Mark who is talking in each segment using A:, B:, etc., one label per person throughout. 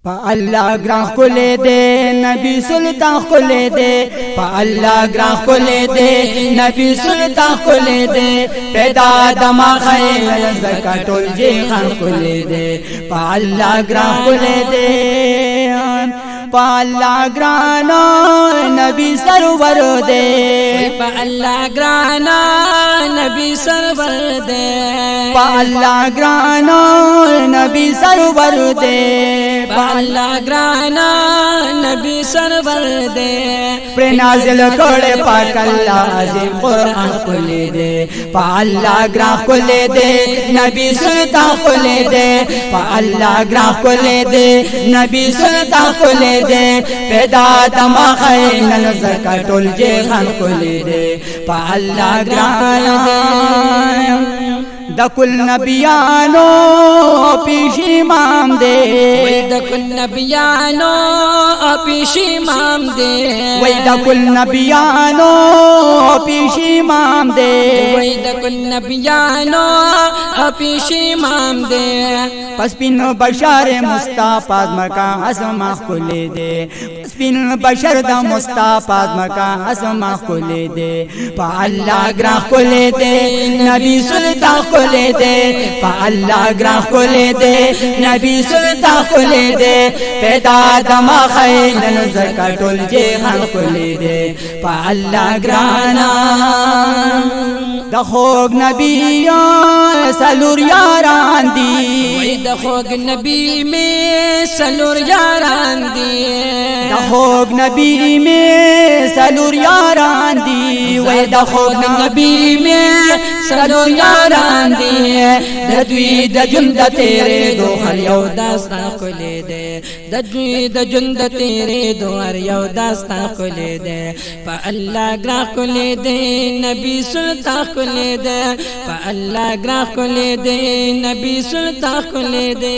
A: پا اللہ گران کھلے دے نبی سلطان کھلے دے پا اللہ گران کھلے دے نبی سلطان کھلے دے پیدا دماغ ہے زکاتل جی خان کھلے دے پا اللہ گران کھلے دے پا اللہ گرانا نبی سرور دے
B: پا اللہ گرانا نبی سرور دے
A: پا اللہ گرانا نبی سرور دے
B: پا اللہ گرانا نبی سرور دے
A: پر نازل کڑے پاک اللہ عظیم قرآن کھلے دے پا اللہ گراں کھلے دے نبی سلطان کھلے دے پا اللہ گراں کھلے دے نبی سلطان کھلے دے پیدا دماغ ہے زکاتل جی خان کھلے دے پا اللہ گراں دکل نبیانو پیش امام دے
B: دکل نبیانو پیش امام دے
A: دکل نبیانو پیش امام دے
B: دکل نبیانو پیش امام دے
A: پس پین بشر مصطفی مکان اسما کھلے دے پس پین بشر دا مصطفی مکان اسما کھلے دے پا اللہ گراں کھلے دے نبی سلطان کھلے دے پا اللہ گراں کھلے دے نبی سلطان کھلے دے پیدا دماغ ہے زکاتل جی خان کھلے دے پا اللہ گرانا دخوگ نبی سلور یاران دی
B: دخوگ نبی میں سلور یاران دی
A: دخوگ نبی میں سلور یاران دی
B: دخوگ نبی میں سلور یاران دی ددوی دجند تیرے دو ہر یو داستان کھلے دے ددوی دجند تیرے دو ہر یو داستان کھلے دے پا اللہ گراں کھلے دے نبی سلطان کھلے دے پا اللہ گراں کھلے دے نبی سلطان کھلے دے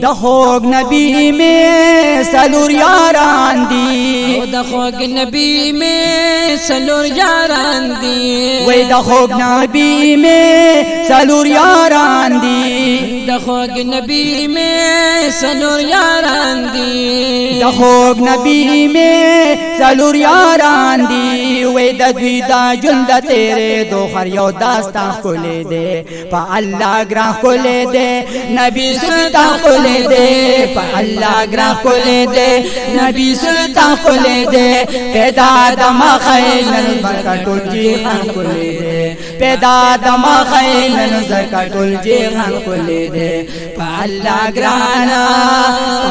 A: دخوگ نبی میں سلور یاران دی
B: دخوگ نبی میں سلور یاران دی
A: دخوگ نبی میں سلور یاران دی
B: دخوگ نبی میں سلور یاران دی
A: دخوگ نبی میں سلور یاران دی ددوی دا جند تیرے دو خر یو داستان کھلے دے پا اللہ گراں کھلے دے نبی سلطان کھلے دے پا اللہ گراں کھلے دے نبی سلطان کھلے دے پیدا دماغ ہے زکاتل جی خان کھلے دے پیدا دماغ ہے زکاتل جی خان کھلے دے پا اللہ گرانا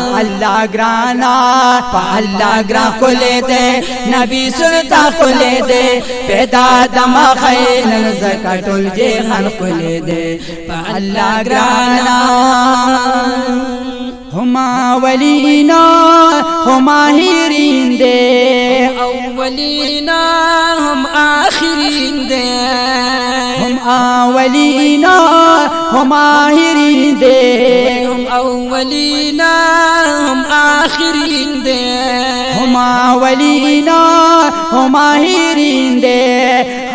A: پا اللہ گرانا پا اللہ گراں کھلے دے نبی سلطان کھلے دے پیدا دماغ ہے زکاتل جی خان کھلے دے پا اللہ گرانا ہما ولینا ہما ہیرین دے
B: اولینا ہم آخرین دے
A: ہم اولینا ہم آخرین دے
B: ہم اولینا ہم آخرین دے
A: ہم اولینا ہم آخرین دے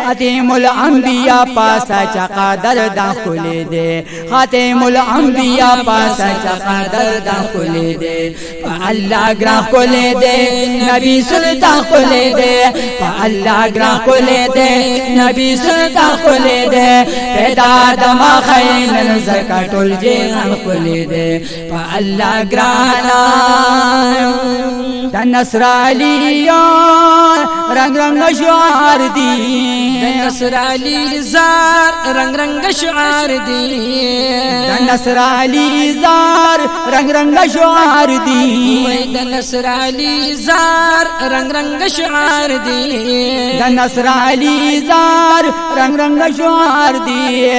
A: خاتم الانبیاء پاسا چقا دردان کھلے دے خاتم الانبیاء پاسا چقا دردان کھلے دے پا اللہ گراں کھلے دے نبی سلطان کھلے دے پا اللہ گراں کھلے دے نبی سلطان کھلے دے پیدا دماغ ہے زکاتل جی خان کھلے دے پا اللہ گرانا نصرالیان رنگ رنگ شعار دی
B: نصرالی زار رنگ رنگ شعار دی
A: نصرالی زار رنگ رنگ شعار دی
B: نصرالی زار رنگ رنگ شعار دی
A: نصرالی زار رنگ رنگ شعار دی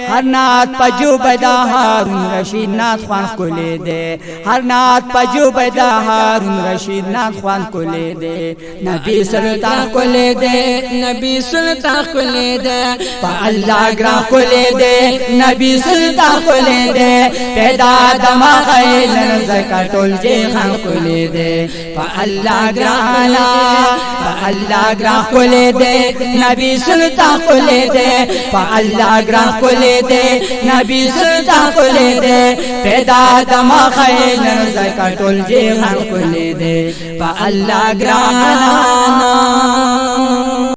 A: ہر نات پجو بدا ہارون رشید نات خوان کھلے دے ہر نات پجو بدا ہارون رشید نات خوان کھلے دے نبی سلطان
B: ګران کولې دې نبی سلطان کولې دې
A: پا اللہ گران کولے دے نبی سلطان کولے دے پیدا دما خیلن زکا ٹول جے خان کولے دے پا اللہ گرانا پا اللہ گران کولے دے نبی سلطان کولے دے پا اللہ گران کولے دے نبی سلطان کولے دے پیدا دما خیلن زکا ٹول جے خان کولے دے پا اللہ گرانا